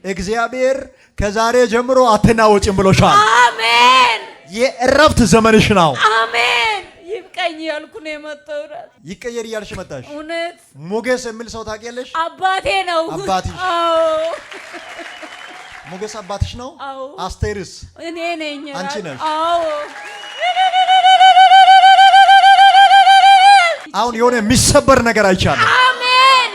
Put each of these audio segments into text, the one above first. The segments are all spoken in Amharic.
እግዚአብሔር ከዛሬ ጀምሮ አትናወጭም ብሎሻል። አሜን። የእረፍት ዘመንሽ ነው። አሜን። ይብቀኝ ያልኩ ነው የመጣው። ይቀየር እያልሽ መጣሽ። እውነት ሞገስ የሚል ሰው ታውቂያለሽ? አባቴ ነው። አባትሽ? አዎ። ሞገስ አባትሽ ነው? አዎ። አስቴርስ? እኔ ነኝ። አንቺ ነሽ? አዎ። አሁን የሆነ የሚሰበር ነገር አይቻለሁ። አሜን።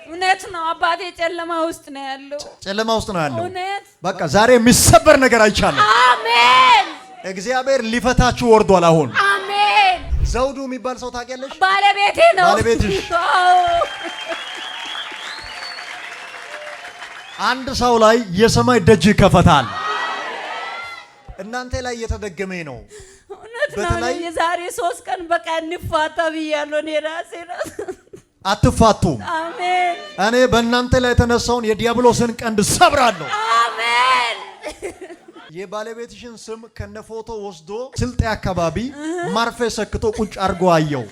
እውነት ነው። አባቴ ጨለማ ውስጥ ነው ያለው። ጨለማ ውስጥ ነው ያለው። እውነት በቃ ዛሬ የሚሰበር ነገር አይቻለሁ። አሜን። እግዚአብሔር ሊፈታችሁ ወርዷል። አሁን አሜን። ዘውዱ የሚባል ሰው ታውቂያለሽ? ባለቤቴ ነው። ባለቤትሽ? አዎ። አንድ ሰው ላይ የሰማይ ደጅ ይከፈታል። እናንተ ላይ እየተደገመ ነው። እውነት ነው። የዛሬ 3 ቀን በቃ እንፋታ ብያለሁ። እኔ ራሴ ነው። አትፋቱም። አሜን። እኔ በእናንተ ላይ የተነሳውን የዲያብሎስን ቀንድ ሰብራለሁ። አሜን። የባለቤትሽን ስም ከነፎቶ ወስዶ ስልጤ አካባቢ ማርፌ ሰክቶ ቁጭ አድርጎ አየው።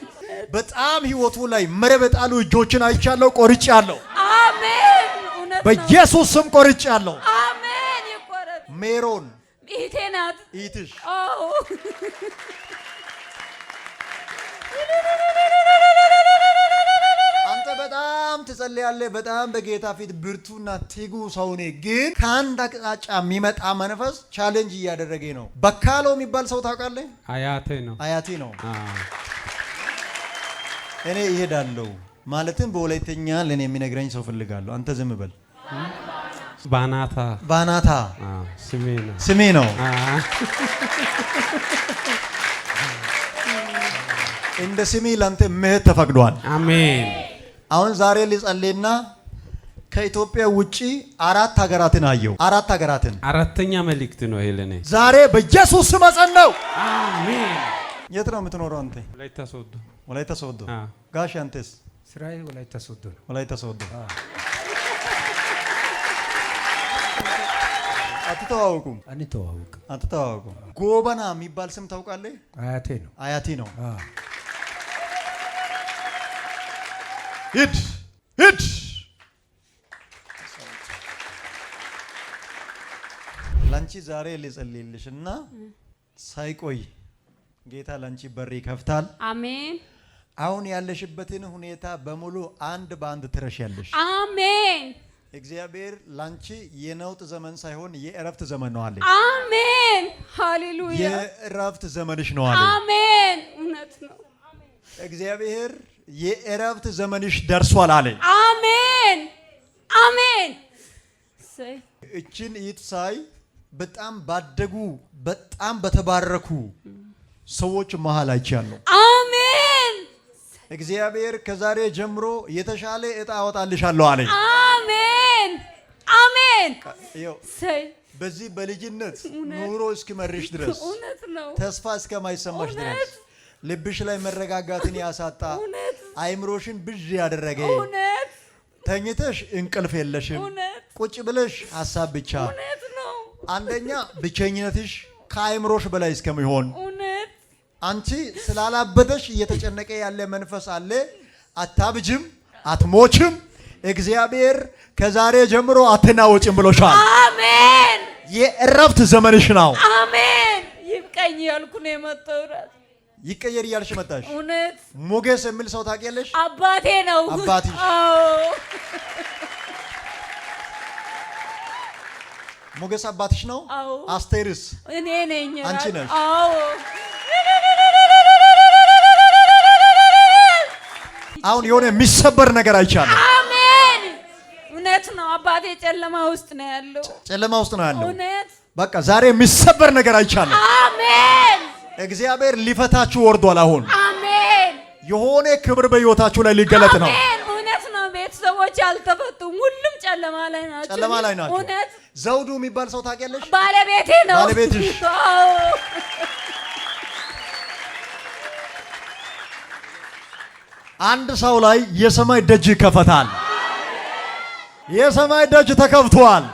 በጣም ህይወቱ ላይ መረብ የጣሉ እጆችን አይቻለሁ። ቆርጬአለሁ። አሜን። እውነት ነው። በኢየሱስ ስም ቆርጬአለሁ። አሜን። ይቆረጥ። ሜሮን እህቴ ናት። እህትሽ? አዎ። አንተ በጣም ትጸልያለህ። በጣም በጌታ ፊት ብርቱና ትጉ ሰው ነህ። ግን ከአንድ አቅጣጫ የሚመጣ መንፈስ ቻሌንጅ እያደረገ ነው። በካሎ የሚባል ሰው ታውቃለህ? አያቴ ነው። አያቴ ነው። እኔ እሄዳለሁ ማለትም በወላይተኛ ለኔ የሚነግረኝ ሰው ፈልጋለሁ። አንተ ዝም በል። ባናታ ባናታ ስሜ ነው። እንደ ስሜ ላንተ መሄድ ተፈቅዷል። አሜን። አሁን ዛሬ ልጸልይና ከኢትዮጵያ ውጪ 4 ሀገራትን አየው። 4 ሀገራትን። አራተኛ መልእክት ነው ይሄ ለኔ። ዛሬ በኢየሱስ ስም አጸናው። አሜን። የት ነው የምትኖረው አንተ? ወላይታ ሶዶ። ወላይታ ሶዶ። ጋሽ አንተስ? ስራዬ ወላይታ ሶዶ ነው። ወላይታ ሶዶ። አትተዋወቁም? አንተዋወቅም። አትተዋወቁም። ጎበና የሚባል ስም ታውቃለህ? አያቴ ነው። አያቴ ነው። ሂድ ሂድ። ላንቺ ዛሬ ልጸልይልሽና ሳይቆይ ጌታ ላንቺ በር ይከፍታል። አሜን። አሁን ያለሽበትን ሁኔታ በሙሉ አንድ በአንድ ትረሻለሽ። አሜን። እግዚአብሔር ላንቺ የነውጥ ዘመን ሳይሆን የእረፍት ዘመን ነው አለ። አሜን። ሃሌሉያ። የእረፍት ዘመንሽ ነው አለ። አሜን። እውነት ነው። እግዚአብሔር የእረፍት ዘመንሽ ደርሷል አለ። አሜን። አሜን። እችን ኢትሳይ በጣም ባደጉ በጣም በተባረኩ ሰዎች መሃል አይቻለሁ። አሜን። እግዚአብሔር ከዛሬ ጀምሮ የተሻለ እጣ አወጣልሻለሁ አለ። አሜን። አሜን። በዚህ በልጅነት ኑሮ እስኪመርሽ ድረስ እውነት ነው። ተስፋ እስከማይሰማሽ ድረስ ልብሽ ላይ መረጋጋትን ያሳጣ አይምሮሽን ብዥ ያደረገ ተኝተሽ እንቅልፍ የለሽም። ቁጭ ብለሽ ሐሳብ ብቻ። አንደኛ ብቸኝነትሽ ከአይምሮሽ በላይ እስከሚሆን አንቺ ስላላበደሽ እየተጨነቀ ያለ መንፈስ አለ። አታብጅም፣ አትሞችም። እግዚአብሔር ከዛሬ ጀምሮ አትናወጭም ብሎሻል። አሜን። የእረፍት ዘመንሽ ነው። አሜን። ይብቀኝ ያልኩ ነው የመጣው። ይቀየር እያልሽ መጣሽ። እውነት ሞገስ የሚል ሰው ታውቂያለሽ? አባቴ ነው። አባትሽ? አዎ። ሞገስ አባትሽ ነው? አዎ። አስቴርስ? እኔ ነኝ። አንቺ ነሽ? አዎ። አሁን የሆነ የሚሰበር ነገር አይቻለሁ። አሜን። እውነት ነው። አባቴ ጨለማ ውስጥ ነው ያለው። ጨለማ ውስጥ ነው ያለው። እውነት በቃ ዛሬ የሚሰበር ነገር አይቻለሁ። አሜን። እግዚአብሔር ሊፈታችሁ ወርዷል። አሁን አሜን። የሆነ ክብር በሕይወታችሁ ላይ ሊገለጥ ነው። አሜን። እውነት ነው። ቤተሰቦች አልተፈቱም። ሁሉም ጨለማ ላይ ናቸው። ጨለማ ላይ ናቸው። እውነት ዘውዱ የሚባል ሰው ታውቂያለሽ? ባለቤቴ ነው። ባለቤትሽ? አዎ። አንድ ሰው ላይ የሰማይ ደጅ ይከፈታል። የሰማይ ደጅ ተከፍቷል።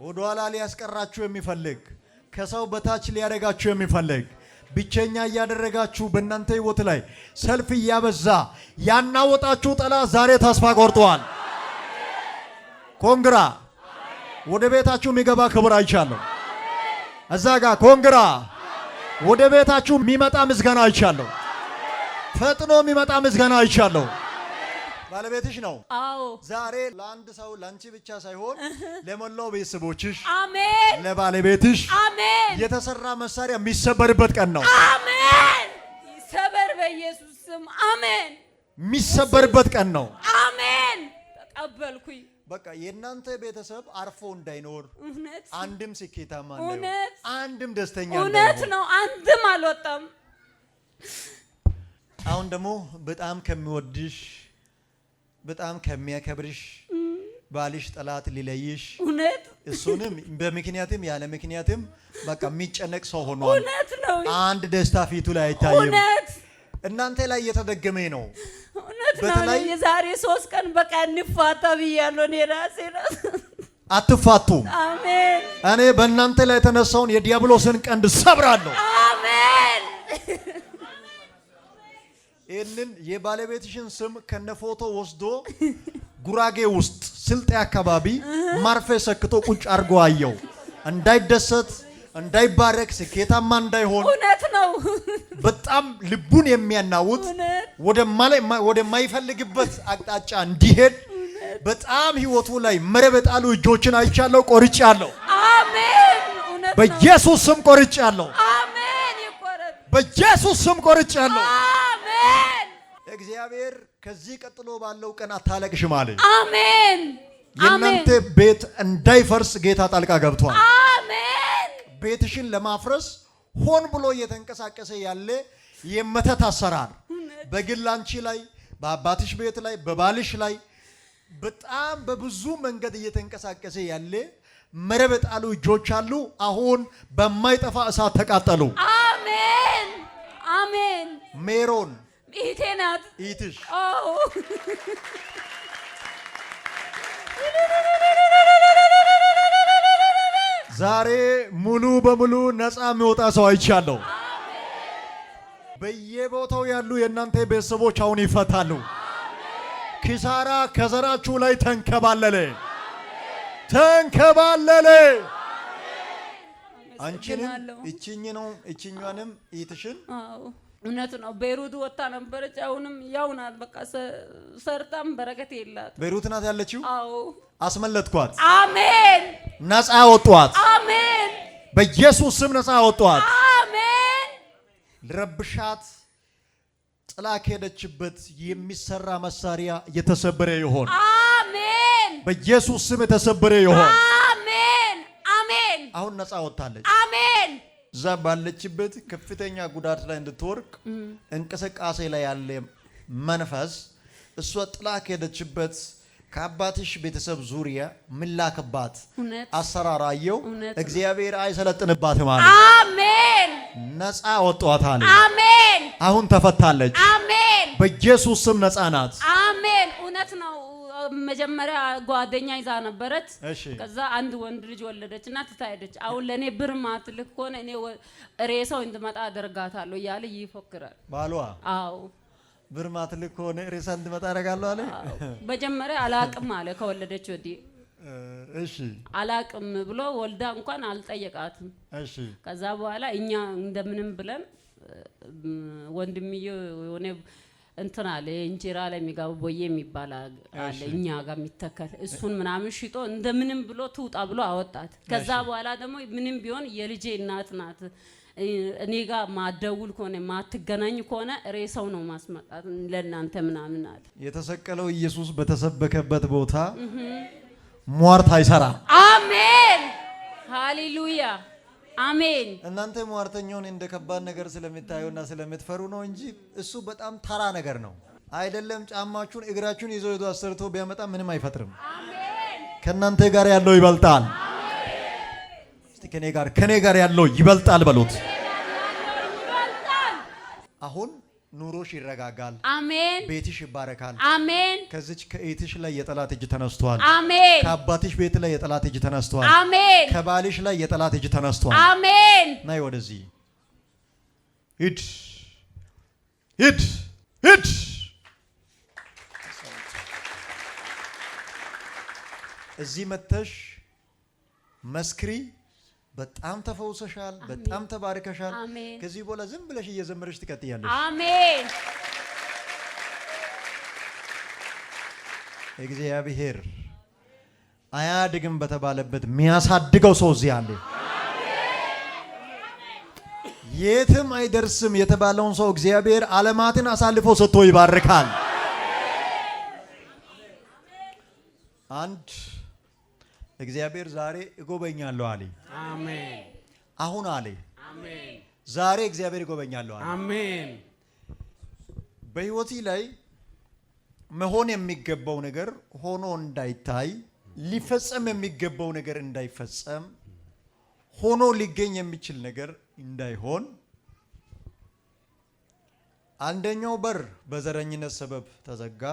ወደ ኋላ ሊያስቀራችሁ የሚፈልግ ከሰው በታች ሊያደርጋችሁ የሚፈልግ ብቸኛ እያደረጋችሁ በእናንተ ህይወት ላይ ሰልፍ እያበዛ ያናወጣችሁ ጠላት ዛሬ ተስፋ ቆርጧል። ኮንግራ ወደ ቤታችሁ የሚገባ ክብር አይቻለሁ። እዛ ጋር ኮንግራ ወደ ቤታችሁ የሚመጣ ምስጋና አይቻለሁ። ፈጥኖ የሚመጣ ምስጋና አይቻለሁ። ባለቤትሽ ነው። አዎ ዛሬ ለአንድ ሰው ለአንቺ ብቻ ሳይሆን ለሞላው ቤተሰቦችሽ፣ አሜን፣ ለባለቤትሽ አሜን፣ የተሰራ መሳሪያ የሚሰበርበት ቀን ነው። አሜን። ይሰበር በኢየሱስ ስም አሜን። የሚሰበርበት ቀን ነው። አሜን። ተቀበልኩኝ። በቃ የእናንተ ቤተሰብ አርፎ እንዳይኖር፣ እውነት አንድም ስኬታማ እውነት እንዳይሆን፣ አንድም ደስተኛ እውነት እንዳይሆን ነው። አንድም አልወጣም። አሁን ደግሞ በጣም ከሚወድሽ በጣም ከሚያከብርሽ ባልሽ ጠላት ሊለይሽ እውነት እሱንም በምክንያትም ያለ ምክንያትም በቃ የሚጨነቅ ሰው ሆኗል። እውነት ነው። አንድ ደስታ ፊቱ ላይ አይታይም። እውነት እናንተ ላይ እየተደገመ ነው። እውነት ነው። በተለይ የዛሬ 3 ቀን በቃ እንፋታ ብያለሁ። እኔ ራሴ አትፋቱም። አሜን። እኔ በእናንተ ላይ የተነሳውን የዲያብሎስን ቀንድ ሰብራለሁ። አሜን። ይህንን የባለቤትሽን ስም ከነፎቶ ወስዶ ጉራጌ ውስጥ ስልጤ አካባቢ ማርፌ ሰክቶ ቁጭ አድርጎ አየው። እንዳይደሰት፣ እንዳይባረክ፣ ስኬታማ እንዳይሆን እውነት ነው። በጣም ልቡን የሚያናውጥ እውነት ወደ ማይፈልግበት አቅጣጫ እንዲሄድ በጣም ህይወቱ ላይ መረብ የጣሉ እጆችን አይቻለሁ። ቆርጫለሁ። አሜን። እውነት ነው። በኢየሱስ ስም ቆርጫለሁ። አሜን። ይቆረጥ። በኢየሱስ ስም ቆርጫለሁ። አሜን። እግዚአብሔር ከዚህ ቀጥሎ ባለው ቀን አታለቅሽም አለኝ። አሜን። የእናንተ ቤት እንዳይፈርስ ጌታ ጣልቃ ገብቷል። አሜን። ቤትሽን ለማፍረስ ሆን ብሎ እየተንቀሳቀሰ ያለ የመተት አሰራር በግል አንቺ ላይ፣ በአባትሽ ቤት ላይ፣ በባልሽ ላይ በጣም በብዙ መንገድ እየተንቀሳቀሰ ያለ መረብ የጣሉ እጆች አሉ። አሁን በማይጠፋ እሳት ተቃጠሉ። አሜን። አሜን። ሜሮን እህቴ ናት። እህትሽ? አዎ። ዛሬ ሙሉ በሙሉ ነፃ የሚወጣ ሰው አይቻለሁ። በየቦታው ያሉ የእናንተ ቤተሰቦች አሁን ይፈታሉ። ኪሳራ ከዘራችሁ ላይ ተንከባለለ፣ ተንከባለለ። አንቺንም እችኛንም እህትሽን አዎ እውነት ነው። ቤይሩት ወጣ ነበረች። አሁንም ያው ናት። በቃ ሰርታም በረከት የላት። ቤይሩት ናት ያለችው። አዎ አስመለጥኳት። አሜን። ነፃ ወጧት። አሜን። በኢየሱስ ስም ነፃ ወጧት። አሜን። ረብሻት ጥላ ከሄደችበት የሚሰራ መሳሪያ የተሰበረ ይሆን። አሜን። በኢየሱስ ስም የተሰበረ ይሆን። አሜን። አሜን። አሁን ነፃ ወጣለች። አሜን። እዛ ባለችበት ከፍተኛ ጉዳት ላይ እንድትወርቅ እንቅስቃሴ ላይ ያለ መንፈስ እሷ ጥላ ከሄደችበት ከአባትሽ ቤተሰብ ዙሪያ ምላክባት አሰራር አየው። እግዚአብሔር አይሰለጥንባትም አለ። አሜን። ነፃ ወጣታል። አሜን። አሁን ተፈታለች። አሜን። በኢየሱስ ስም ነፃ ናት። አሜን። እውነት ነው። መጀመሪያ ጓደኛ ይዛ ነበረች። ከዛ አንድ ወንድ ልጅ ወለደች እና ትታየደች። አሁን ለኔ ብር ማትልክ ከሆነ እኔ ሬሳው እንድመጣ አደርጋታለሁ እያለ ይፎክራል ባሏ። አዎ ብር ማትልክ ከሆነ ሬሳ እንድመጣ አደርጋለሁ አለ። መጀመሪያ አላቅም አለ ከወለደች ወዲህ። እሺ አላቅም ብሎ ወልዳ እንኳን አልጠየቃትም። እሺ ከዛ በኋላ እኛ እንደምንም ብለን ወንድምዬ የሆነ እንትና አለ እንጀራ ላይ የሚጋቡ ቦዬ የሚባል አለ እኛ ጋር የሚተከል እሱን ምናምን ሽጦ እንደምንም ብሎ ትውጣ ብሎ አወጣት። ከዛ በኋላ ደግሞ ምንም ቢሆን የልጄ እናት ናት፣ እኔ ጋር ማደውል ከሆነ ማትገናኝ ከሆነ ሬሳው ነው ማስመጣት ለእናንተ ምናምን አለ። የተሰቀለው ኢየሱስ በተሰበከበት ቦታ ሟርት አይሰራም። አሜን። ሃሌሉያ አሜን። እናንተ ሟርተኛውን እንደ ከባድ ነገር ስለምታዩና ስለምትፈሩ ነው እንጂ እሱ በጣም ተራ ነገር ነው። አይደለም ጫማችሁን እግራችሁን ይዞ ሄዶ አሰርቶ ቢያመጣ ምንም አይፈጥርም። አሜን። ከናንተ ጋር ያለው ይበልጣል። አሜን። እስቲ ከኔ ጋር ያለው ይበልጣል በሉት። አሁን ኑሮሽ ይረጋጋል። አሜን። ቤትሽ ይባረካል። አሜን። ከዚች ከእህትሽ ላይ የጠላት እጅ ተነስቷል። አሜን። ከአባትሽ ቤት ላይ የጠላት እጅ ተነስቷል። አሜን። ከባልሽ ላይ የጠላት እጅ ተነስቷል። አሜን። ናይ ወደዚህ ሂድ ሂድ ሂድ። እዚህ መተሽ መስክሪ። በጣም ተፈውሰሻል። በጣም ተባርከሻል። ከዚህ በኋላ ዝም ብለሽ እየዘመረሽ ትቀጥያለሽ። አሜን። እግዚአብሔር አያድግም በተባለበት የሚያሳድገው ሰው እዚህ አለ። የትም አይደርስም የተባለውን ሰው እግዚአብሔር ዓለማትን አሳልፎ ሰጥቶ ይባርካል። አንድ እግዚአብሔር ዛሬ እጎበኛለሁ አለ። አሜን። አሁን አለ። አሜን። ዛሬ እግዚአብሔር እጎበኛለሁ አለ። አሜን። በህይወቴ ላይ መሆን የሚገባው ነገር ሆኖ እንዳይታይ፣ ሊፈጸም የሚገባው ነገር እንዳይፈጸም፣ ሆኖ ሊገኝ የሚችል ነገር እንዳይሆን፣ አንደኛው በር በዘረኝነት ሰበብ ተዘጋ።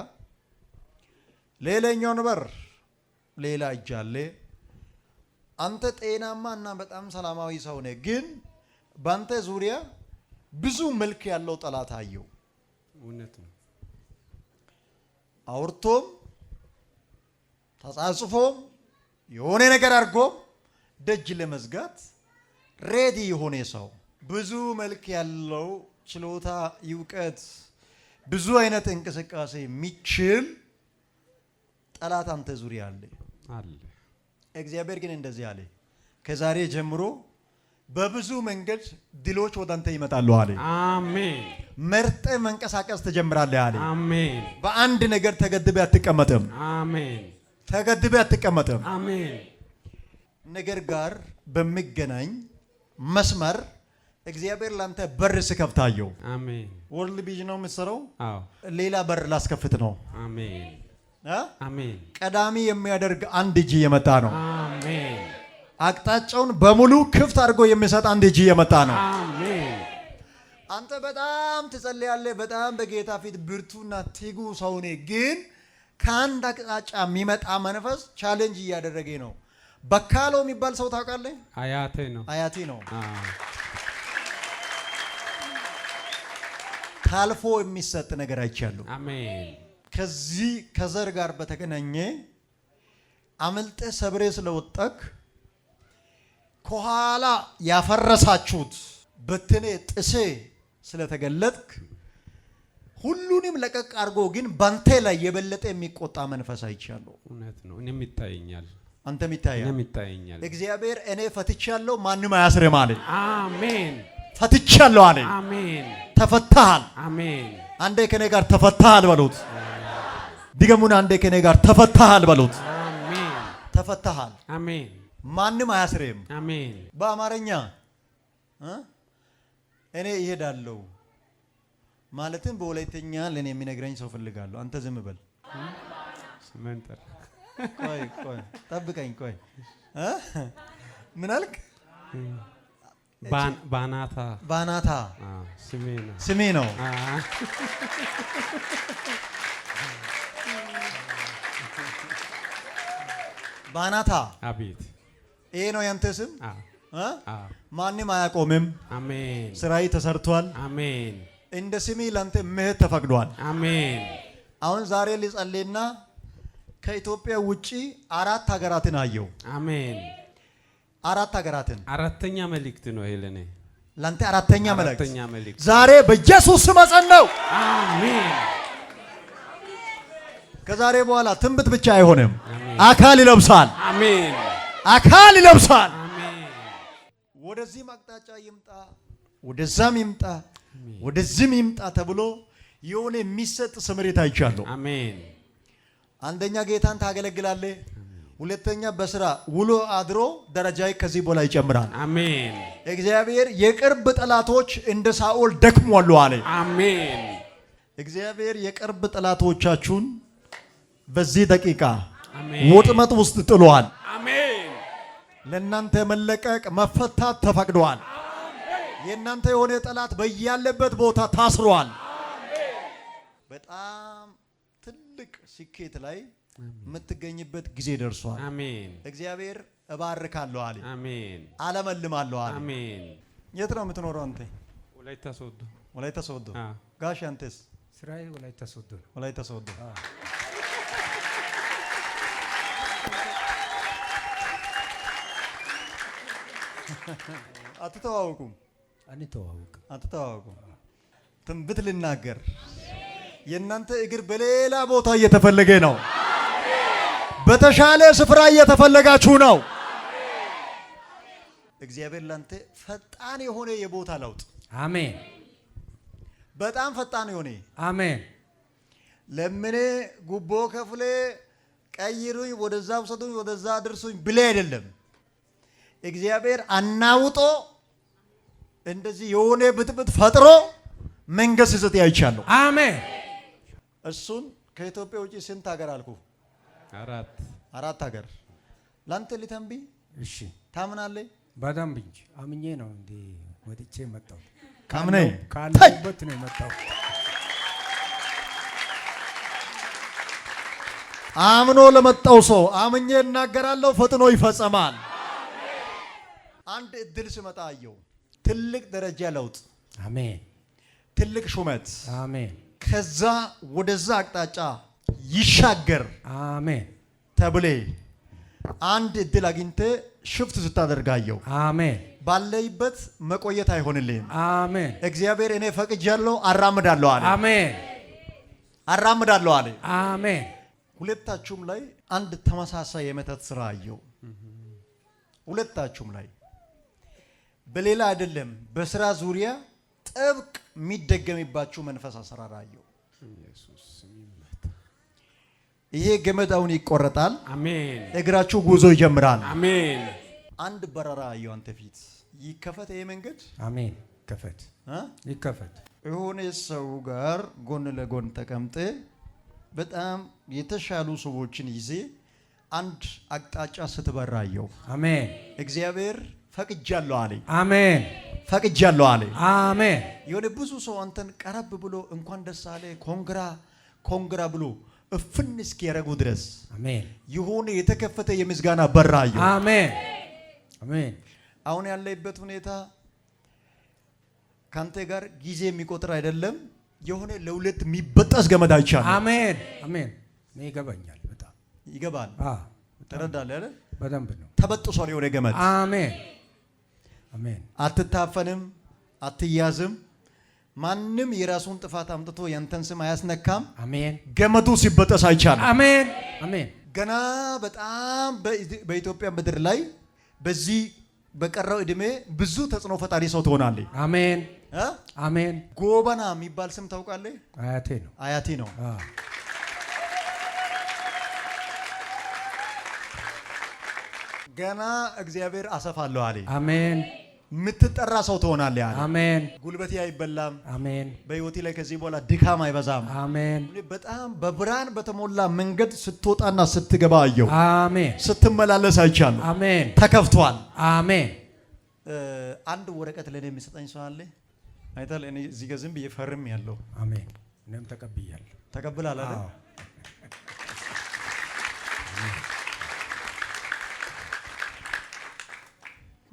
ሌላኛውን በር ሌላ እጅ አለ። አንተ ጤናማ እና በጣም ሰላማዊ ሰው ነህ፣ ግን በአንተ ዙሪያ ብዙ መልክ ያለው ጠላት አየው። እውነት ነው። አውርቶም ተጻጽፎም የሆነ ነገር አድርጎም ደጅ ለመዝጋት ሬዲ የሆነ ሰው፣ ብዙ መልክ ያለው ችሎታ፣ እውቀት፣ ብዙ አይነት እንቅስቃሴ የሚችል ጠላት አንተ ዙሪያ አለ። እግዚአብሔር ግን እንደዚህ አለ፣ ከዛሬ ጀምሮ በብዙ መንገድ ድሎች ወደ አንተ ይመጣሉ አለ። አሜን። መርጠ መንቀሳቀስ ትጀምራለህ አለ። አሜን። በአንድ ነገር ተገድበህ አትቀመጥም። አሜን። ተገድበህ አትቀመጥም። አሜን። ነገር ጋር በሚገናኝ መስመር እግዚአብሔር ላንተ በር ስከፍታየው። አሜን። ወርልድ ቪዥን ነው የምትሰራው? አዎ። ሌላ በር ላስከፍት ነው። አሜን። አሜን። ቀዳሚ የሚያደርግ አንድ እጅ እየመጣ ነው። አሜን። አቅጣጫውን በሙሉ ክፍት አድርጎ የሚሰጥ አንድ እጅ እየመጣ ነው። አሜን። አንተ በጣም ትጸልያለህ፣ በጣም በጌታ ፊት ብርቱና ትጉ ሰው ነህ። ግን ከአንድ አቅጣጫ የሚመጣ መንፈስ ቻሌንጅ እያደረገ ነው። በካሎ የሚባል ሰው ታውቃለህ? አያቴ ነው። አያቴ ነው። ታልፎ የሚሰጥ ነገር አይቻለሁ። አሜን። ከዚህ ከዘር ጋር በተገናኘ አመልጠ ሰብሬ ስለወጣክ ከኋላ ያፈረሳችሁት በትኔ ጥሴ ስለተገለጥክ ሁሉንም ለቀቅ አድርጎ ግን ባንተ ላይ የበለጠ የሚቆጣ መንፈስ አይቻለሁ። እውነት ነው። እኔም ይታየኛል። አንተም ይታያል። እኔም ይታየኛል። እግዚአብሔር እኔ ፈትቻለሁ ማንም አያስርም አለ። አሜን። ፈትቻለሁ አለ። አሜን። ተፈታሃል። አሜን። አንዴ ከኔ ጋር ተፈታሃል በሉት። ድገሙን። አንዴ ከኔ ጋር ተፈታሃል በሉት። አሜን። ተፈታሃል። አሜን። ማንም አያስርም። አሜን። በአማርኛ እኔ ይሄዳለሁ ማለትም በወላይተኛ ለኔ የሚነግረኝ ሰው ፈልጋለሁ። አንተ ዝም በል። ስመንጠር ቆይ ጠብቀኝ። ቆይ ምን አልክ? ባናታ ስሜ ነው። ባናታ። አቤት። ይሄ ነው ያንተ ስም? ማንም አያቆምም። አሜን። ስራይ ተሰርቷል። አሜን። እንደ ስሜ ላንተ መሄድ ተፈቅዷል። አሜን። አሁን ዛሬ ልጸልይና ከኢትዮጵያ ውጪ 4 ሀገራትን አየው። አሜን። 4 ሀገራትን። አራተኛ መልእክት ነው ይሄ ለኔ። ላንተ አራተኛ መልእክት። መልእክት ዛሬ በኢየሱስ ስም አጸናው። አሜን። ከዛሬ በኋላ ትንቢት ብቻ አይሆንም፣ አካል ይለብሳል። አሜን። አካል ይለብሳል። አሜን። ወደዚህም አቅጣጫ ይምጣ፣ ወደዛም ይምጣ፣ ወደዚህም ይምጣ ተብሎ የሆነ የሚሰጥ ስምሪት አይቻለሁ። አሜን። አንደኛ ጌታን ታገለግላለህ፣ ሁለተኛ በስራ ውሎ አድሮ ደረጃይ ከዚህ በኋላ ይጨምራል። አሜን። እግዚአብሔር የቅርብ ጠላቶች እንደ ሳኦል ደክሟሉ አለ። አሜን። እግዚአብሔር የቅርብ ጠላቶቻችሁን በዚህ ደቂቃ ወጥመጥ ውስጥ ጥሏል። አሜን። ለእናንተ መለቀቅ መፈታት ተፈቅዷል። የእናንተ የሆነ ጠላት በያለበት ቦታ ታስሯል። በጣም ትልቅ ስኬት ላይ የምትገኝበት ጊዜ ደርሷል። አሜን። እግዚአብሔር እባርካለሁ አለ። አሜን። አለመልማለሁ አለ። አሜን። የት ነው የምትኖረው አንተ? ወላይታ ሶዶ። ወላይታ ሶዶ። ጋሽ አንተስ? ስራዬ ወላይታ ሶዶ ነው። ወላይታ ሶዶ። አትተዋወቁም? አንተዋወቅም። አትተዋወቁም? ትንቢት ልናገር፣ የእናንተ እግር በሌላ ቦታ እየተፈለገ ነው። በተሻለ ስፍራ እየተፈለጋችሁ ነው። እግዚአብሔር ላንተ ፈጣን የሆነ የቦታ ለውጥ፣ አሜን። በጣም ፈጣን የሆነ አሜን። ለምኔ ጉቦ ከፍሌ ቀይሩኝ፣ ወደዛ ውሰዱኝ፣ ወደዛ አድርሱኝ ብለ አይደለም። እግዚአብሔር አናውጦ እንደዚህ የሆነ ብጥብጥ ፈጥሮ መንገስ ይሰጥ ያይቻለሁ። አሜን። እሱን ከኢትዮጵያ ውጪ ስንት ሀገር አልኩ? 4 ሀገር። ላንተ ሊተንቢ እሺ፣ ታምናለህ? በደንብ እንጂ አምኜ ነው እንዴ ወጥቼ መጣሁ። ካምኔ ካለበት ነው መጣሁ። አምኖ ለመጣው ሰው አምኜ እናገራለሁ፣ ፈጥኖ ይፈጸማል። አንድ እድል ሲመጣ አየው። ትልቅ ደረጃ ለውጥ፣ አሜን። ትልቅ ሹመት፣ አሜን። ከዛ ወደዛ አቅጣጫ ይሻገር፣ አሜን ተብሌ አንድ እድል አግኝተ ሽፍት ስታደርጋየው፣ አሜን። ባለይበት መቆየት አይሆንልህም። አሜን። እግዚአብሔር እኔ ፈቅጃለሁ አራምዳለሁ አለ። አሜን። አራምዳለሁ አለ። አሜን። ሁለታችሁም ላይ አንድ ተመሳሳይ የመተት ስራ አየው። ሁለታችሁም ላይ በሌላ አይደለም፣ በስራ ዙሪያ ጥብቅ የሚደገምባችሁ መንፈስ አሰራር አየው። ይሄ ገመድ አሁን ይቆረጣል። አሜን። እግራችሁ ጉዞ ይጀምራል። አሜን። አንድ በረራ አየው አንተ ፊት። ይከፈት ይሄ መንገድ። አሜን። ከፈት ይከፈት። የሆነ ሰው ጋር ጎን ለጎን ተቀምጠ በጣም የተሻሉ ሰዎችን ይዜ አንድ አቅጣጫ ስትበራ አየው። አሜን። እግዚአብሔር ፈቅጃለሁ አለ። አሜን። ፈቅጃለሁ አለ። አሜን። የሆነ ብዙ ሰው አንተን ቀረብ ብሎ እንኳን ደስ አለ ኮንግራ ብሎ እፍን እስኪያረጉ ድረስ አሜን። የሆነ የተከፈተ የምስጋና በር አየው። አሜን። አሜን። አሁን ያለበት ሁኔታ ካንተ ጋር ጊዜ የሚቆጥር አይደለም። የሆነ ለሁለት የሚበጠስ ገመድ አይቻልም። አሜን። አሜን። እኔ ይገባኛል። በጣም ይገባል። ትረዳለህ አይደል? በደንብ ነው። ተበጥሷል የሆነ ገመድ። አሜን። አሜን። አትታፈንም፣ አትያዝም። ማንም የራሱን ጥፋት አምጥቶ ያንተን ስም አያስነካም። አሜን። ገመዱ ሲበጠስ አይቻልም። አሜን። አሜን። ገና በጣም በኢትዮጵያ ምድር ላይ በዚህ በቀረው እድሜ ብዙ ተጽዕኖ ፈጣሪ ሰው ትሆናለህ። አሜን። አሜን። ጎበና የሚባል ስም ታውቃለህ? አያቴ ነው። አያቴ ነው። ገና እግዚአብሔር አሰፋለሁ አለ። አሜን። የምትጠራ ሰው ትሆናለህ አለ። አሜን። ጉልበቴ አይበላም። አሜን። በህይወቴ ላይ ከዚህ በኋላ ድካም አይበዛም። አሜን። በጣም በብርሃን በተሞላ መንገድ ስትወጣና ስትገባ አየሁ። አሜን። ስትመላለስ አይቻለሁ። አሜን። ተከፍቷል። አሜን። አንድ ወረቀት ለኔ የሚሰጠኝ ሰው አለ? አይተል እኔ እዚህ ጋር ዝም ብዬ ፈርም ያለው። አሜን። እኔም ተቀብያለሁ። ተቀብላል አይደል?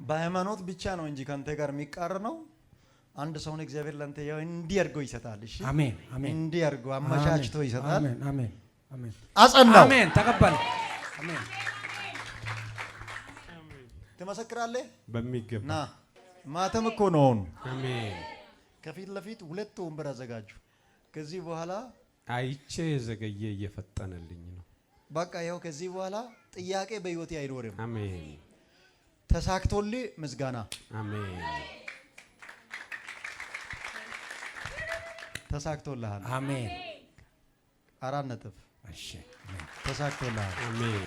በሃይማኖት ብቻ ነው እንጂ ካንተ ጋር የሚቃር ነው። አንድ ሰውን እግዚአብሔር ላንተ ያው እንዲህ አድርጎ ይሰጣል። እሺ፣ አሜን። አሜን። እንዲህ አድርጎ አመቻችቶ ይሰጣል። አሜን። አሜን። አሜን። አጸናው። አሜን። ተቀበል። አሜን። ትመሰክራለህ? በሚገባ ና ማተም እኮ ነው። አሜን። ከፊት ለፊት 2 ወንበር አዘጋጁ። ከዚህ በኋላ አይቼ የዘገየ እየፈጠነልኝ ነው። በቃ ያው ከዚህ በኋላ ጥያቄ በህይወቴ አይኖርም። አሜን። ተሳክቶልህ ምስጋና። አሜን። ተሳክቶልሃል። አሜን። 4 ነጥብ። እሺ፣ ተሳክቶልሃል። አሜን።